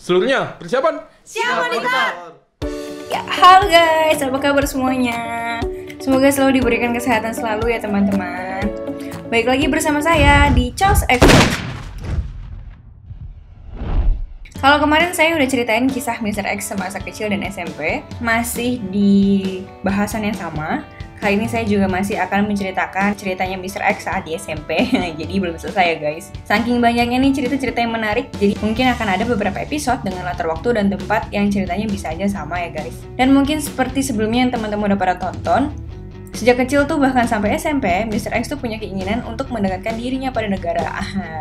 Seluruhnya, persiapan? Siap, monitor! Ya, halo guys, apa kabar semuanya? Semoga selalu diberikan kesehatan selalu ya teman-teman. Baik lagi bersama saya di Charles X. Kalau kemarin saya udah ceritain kisah Mr. X semasa kecil dan SMP, masih di bahasan yang sama. Kali ini saya juga masih akan menceritakan ceritanya Mr. X saat di SMP. Jadi belum selesai ya guys. Saking banyaknya nih cerita-cerita yang menarik, jadi mungkin akan ada beberapa episode dengan latar waktu dan tempat yang ceritanya bisa aja sama ya guys. Dan mungkin seperti sebelumnya yang teman-teman udah pada tonton, sejak kecil tuh bahkan sampai SMP, Mr. X tuh punya keinginan untuk mendekatkan dirinya pada negara.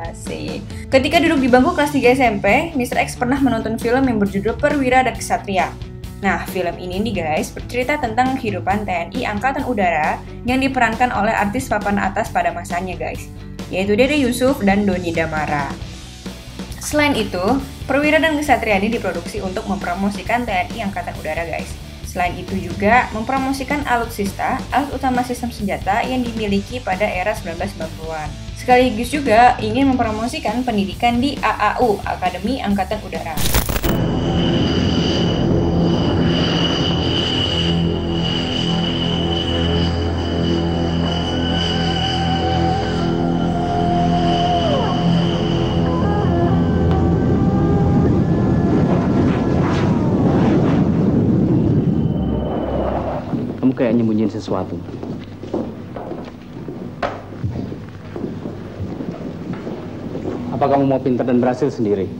Asik. Ketika duduk di bangku kelas 3 SMP, Mr. X pernah menonton film yang berjudul Perwira dan Ksatria. Nah, film ini nih guys, bercerita tentang kehidupan TNI Angkatan Udara yang diperankan oleh artis papan atas pada masanya guys, yaitu Dede Yusuf dan Doni Damara. Selain itu, Perwira dan Ksatria ini diproduksi untuk mempromosikan TNI Angkatan Udara guys. Selain itu juga mempromosikan alutsista, alat utama sistem senjata yang dimiliki pada era 1990-an. Sekaligus juga ingin mempromosikan pendidikan di AAU, Akademi Angkatan Udara. Kamu kayak nyembunyiin sesuatu. Apa kamu mau pintar dan berhasil sendiri?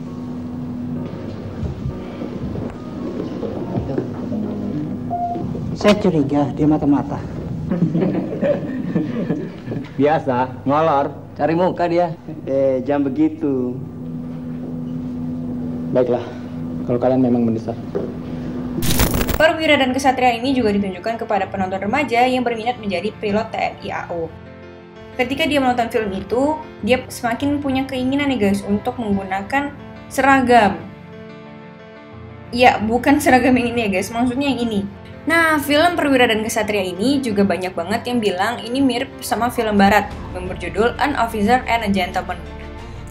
Saya curiga dia mata-mata. Biasa, ngolor, cari muka dia. Jangan begitu. Baiklah, kalau kalian memang mendesak. Perwira dan Ksatria ini juga ditunjukkan kepada penonton remaja yang berminat menjadi pilot TNI AU. Ketika dia menonton film itu, dia semakin punya keinginan nih guys untuk menggunakan seragam. Ya, bukan seragam yang ini ya guys, maksudnya yang ini. Nah, film Perwira dan Ksatria ini juga banyak banget yang bilang ini mirip sama film barat yang berjudul An Officer and a Gentleman.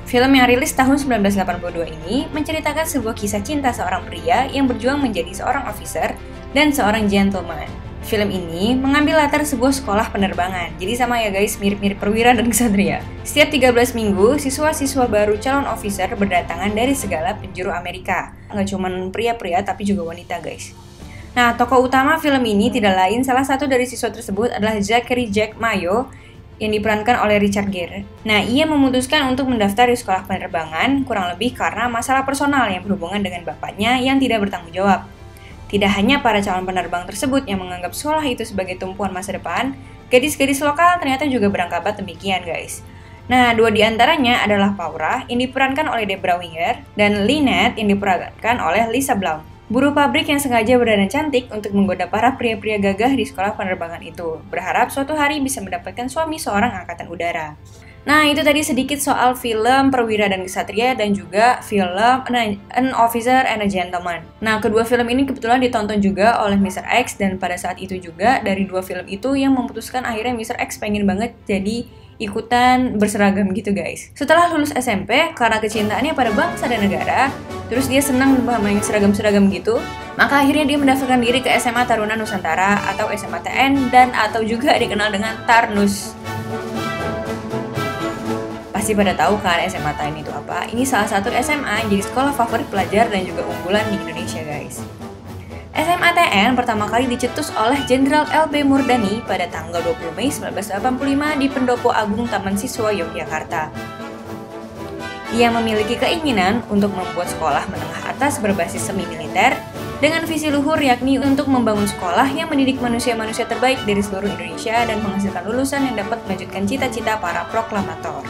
Film yang rilis tahun 1982 ini menceritakan sebuah kisah cinta seorang pria yang berjuang menjadi seorang officer dan seorang gentleman. Film ini mengambil latar sebuah sekolah penerbangan. Jadi sama ya guys, mirip-mirip Perwira dan Ksatria. Setiap 13 minggu, siswa-siswa baru calon officer berdatangan dari segala penjuru Amerika. Nggak cuma pria-pria tapi juga wanita guys. Nah, tokoh utama film ini tidak lain salah satu dari siswa tersebut adalah Zachary Jack Mayo yang diperankan oleh Richard Gere. Nah, ia memutuskan untuk mendaftar di sekolah penerbangan kurang lebih karena masalah personal yang berhubungan dengan bapaknya yang tidak bertanggung jawab. Tidak hanya para calon penerbang tersebut yang menganggap sekolah itu sebagai tumpuan masa depan, gadis-gadis lokal ternyata juga beranggapan demikian guys. Nah, dua di antaranya adalah Paula yang diperankan oleh Debra Winger dan Lynette yang diperankan oleh Lisa Blount. Buruh pabrik yang sengaja berdandan cantik untuk menggoda para pria-pria gagah di sekolah penerbangan itu, berharap suatu hari bisa mendapatkan suami seorang angkatan udara. Nah, itu tadi sedikit soal film Perwira dan Ksatria dan juga film An Officer and a Gentleman. Nah, kedua film ini kebetulan ditonton juga oleh Mr. X dan pada saat itu juga dari dua film itu yang memutuskan akhirnya Mr. X pengen banget jadi ikutan berseragam gitu guys. Setelah lulus SMP, karena kecintaannya pada bangsa dan negara, terus dia senang main seragam-seragam gitu, maka akhirnya dia mendaftarkan diri ke SMA Taruna Nusantara atau SMA TN dan atau juga dikenal dengan Tarnus. Pasti pada tahu kan SMA TN itu apa? Ini salah satu SMA yang jadi sekolah favorit pelajar dan juga unggulan di Indonesia guys. SMA TN pertama kali dicetus oleh Jenderal LB Murdani pada tanggal 20 Mei 1985 di Pendopo Agung Taman Siswa Yogyakarta. Ia memiliki keinginan untuk membuat sekolah menengah atas berbasis semi militer dengan visi luhur yakni untuk membangun sekolah yang mendidik manusia-manusia terbaik dari seluruh Indonesia dan menghasilkan lulusan yang dapat melanjutkan cita-cita para proklamator.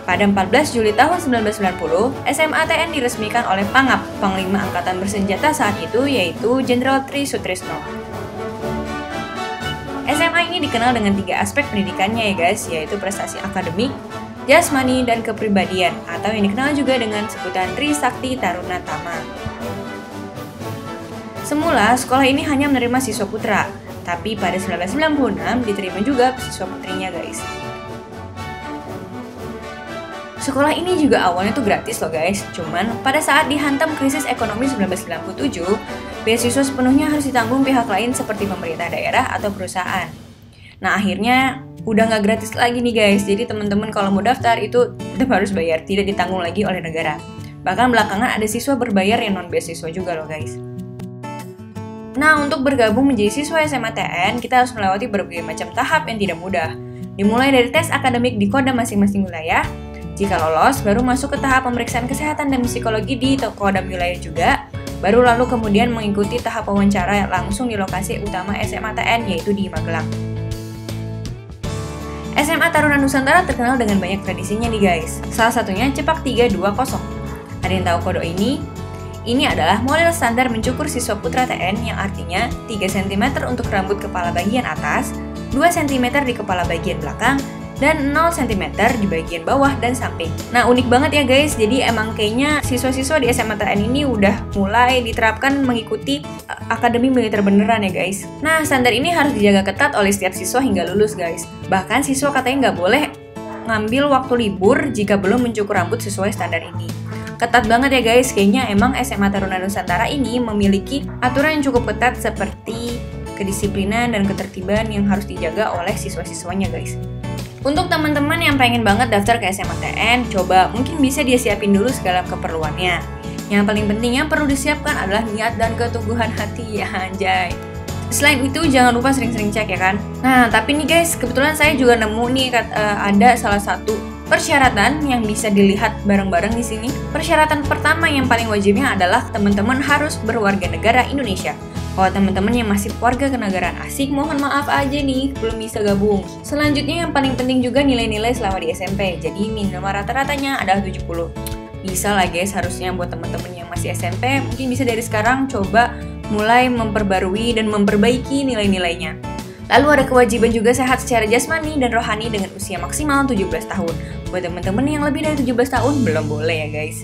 Pada 14 Juli tahun 1990, SMA TN diresmikan oleh Pangap, Panglima Angkatan Bersenjata saat itu, yaitu Jenderal Tri Sutrisno. SMA ini dikenal dengan 3 aspek pendidikannya ya guys, yaitu prestasi akademik, jasmani, dan kepribadian, atau yang dikenal juga dengan sebutan Trisakti Taruna Tama. Semula, sekolah ini hanya menerima siswa putra, tapi pada 1996 diterima juga siswa putrinya guys. Sekolah ini juga awalnya tuh gratis loh guys, cuman pada saat dihantam krisis ekonomi 1997, beasiswa sepenuhnya harus ditanggung pihak lain seperti pemerintah daerah atau perusahaan. Nah akhirnya udah nggak gratis lagi nih guys, jadi teman-teman kalau mau daftar itu tetap harus bayar, tidak ditanggung lagi oleh negara. Bahkan belakangan ada siswa berbayar yang non beasiswa juga loh guys. Nah untuk bergabung menjadi siswa SMATN, kita harus melewati berbagai macam tahap yang tidak mudah. Dimulai dari tes akademik di Kodam masing-masing wilayah. Jika lolos, baru masuk ke tahap pemeriksaan kesehatan dan psikologi di Kodam wilayah juga. Baru lalu kemudian mengikuti tahap wawancara langsung di lokasi utama SMATN, yaitu di Magelang. SMA Taruna Nusantara terkenal dengan banyak tradisinya nih guys. Salah satunya Cepak 320. Ada yang tahu kode ini? Ini adalah model standar mencukur siswa putra TN yang artinya 3 cm untuk rambut kepala bagian atas, 2 cm di kepala bagian belakang, dan 0 cm di bagian bawah dan samping. Nah unik banget ya guys, jadi emang kayaknya siswa-siswa di SMATN ini udah mulai diterapkan mengikuti akademi militer beneran ya guys. Nah standar ini harus dijaga ketat oleh setiap siswa hingga lulus guys. Bahkan siswa katanya nggak boleh ngambil waktu libur jika belum mencukur rambut sesuai standar ini. Ketat banget ya guys, kayaknya emang SMA Taruna Nusantara ini memiliki aturan yang cukup ketat seperti kedisiplinan dan ketertiban yang harus dijaga oleh siswa-siswanya guys. Untuk teman-teman yang pengen banget daftar ke SMATN, coba mungkin bisa dia siapin dulu segala keperluannya. Yang paling penting yang perlu disiapkan adalah niat dan keteguhan hati ya anjay. Selain itu jangan lupa sering-sering cek ya kan. Nah tapi nih guys, kebetulan saya juga nemu nih ada salah satu persyaratan yang bisa dilihat bareng-bareng di sini. Persyaratan pertama yang paling wajibnya adalah teman-teman harus berwarga negara Indonesia. Kalau teman-teman yang masih warga kenegaraan asing, mohon maaf aja nih, belum bisa gabung. Selanjutnya yang paling penting juga nilai-nilai selama di SMP. Jadi minimal rata-ratanya adalah 70. Bisa lah guys, harusnya buat teman-teman yang masih SMP, mungkin bisa dari sekarang coba mulai memperbarui dan memperbaiki nilai-nilainya. Lalu ada kewajiban juga sehat secara jasmani dan rohani dengan usia maksimal 17 tahun. Buat teman-teman yang lebih dari 17 tahun, belum boleh ya guys.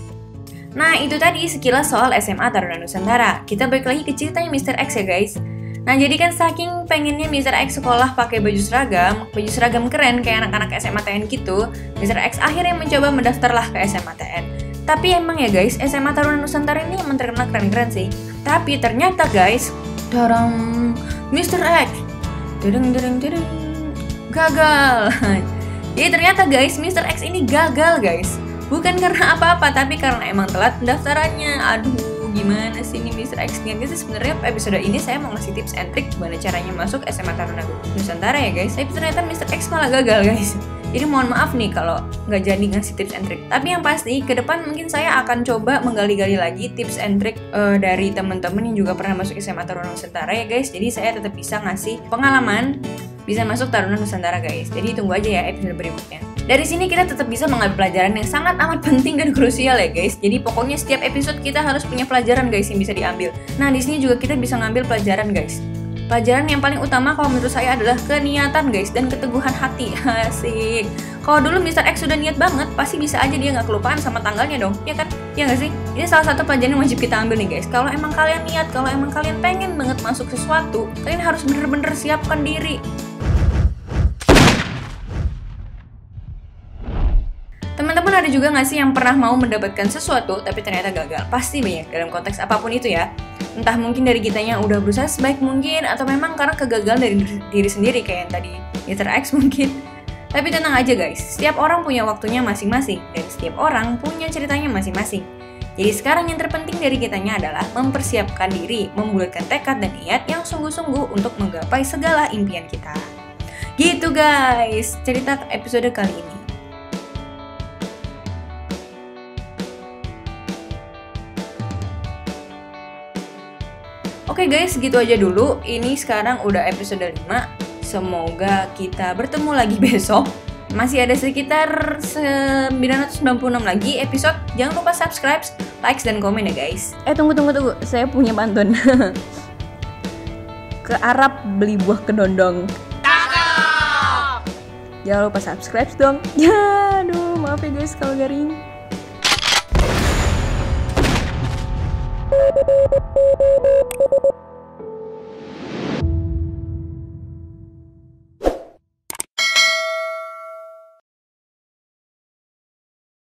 Nah itu tadi sekilas soal SMA Taruna Nusantara. Kita balik lagi ke ceritanya Mr. X ya guys. Nah jadi kan saking pengennya Mr. X sekolah pakai baju seragam keren kayak anak-anak SMATN gitu, Mr. X akhirnya mencoba mendaftarlah ke SMATN. Tapi emang ya guys, SMA Taruna Nusantara ini emang terkenal keren-keren sih. Tapi ternyata guys, Mr. X gagal. Jadi ternyata guys, Mr. X ini gagal guys. Bukan karena apa-apa, tapi karena emang telat pendaftarannya. Aduh, gimana sih ini Mr. X? Niatnya sih sebenarnya episode ini saya mau ngasih tips and trick gimana caranya masuk SMA Taruna Nusantara ya guys. Tapi ternyata Mr. X malah gagal guys. Jadi mohon maaf nih kalau nggak jadi ngasih tips and trick. Tapi yang pasti ke depan mungkin saya akan coba menggali-gali lagi tips and trick dari teman-teman yang juga pernah masuk SMA Taruna Nusantara ya guys. Jadi saya tetap bisa ngasih pengalaman bisa masuk Taruna Nusantara guys. Jadi tunggu aja ya episode berikutnya. Dari sini kita tetap bisa mengambil pelajaran yang sangat amat penting dan krusial ya guys. Jadi pokoknya setiap episode kita harus punya pelajaran guys yang bisa diambil. Nah di sini juga kita bisa ngambil pelajaran guys. Pelajaran yang paling utama kalau menurut saya adalah keniatan guys dan keteguhan hati. Asik. Kalau dulu Mr. X sudah niat banget, pasti bisa aja dia nggak kelupaan sama tanggalnya dong, ya kan? Ya nggak sih? Ini salah satu pelajaran yang wajib kita ambil nih guys. Kalau emang kalian niat, kalau emang kalian pengen banget masuk sesuatu, kalian harus bener-bener siapkan diri. Teman-teman ada juga nggak sih yang pernah mau mendapatkan sesuatu tapi ternyata gagal? Pasti banyak dalam konteks apapun itu ya. Entah mungkin dari kitanya udah berusaha sebaik mungkin atau memang karena kegagalan dari diri sendiri kayak yang tadi Mr. X mungkin. Tapi tenang aja guys, setiap orang punya waktunya masing-masing dan setiap orang punya ceritanya masing-masing. Jadi sekarang yang terpenting dari kitanya adalah mempersiapkan diri, membulatkan tekad dan niat yang sungguh-sungguh untuk menggapai segala impian kita. Gitu guys, cerita episode kali ini. Oke guys, gitu aja dulu. Ini sekarang udah episode 5. Semoga kita bertemu lagi besok. Masih ada sekitar 996 lagi episode. Jangan lupa subscribe, like, dan komen ya guys. Tunggu. Saya punya pantun. Ke Arab beli buah kedondong. Jangan lupa subscribe dong. Ya, aduh, maaf ya guys kalau garing. Thank you.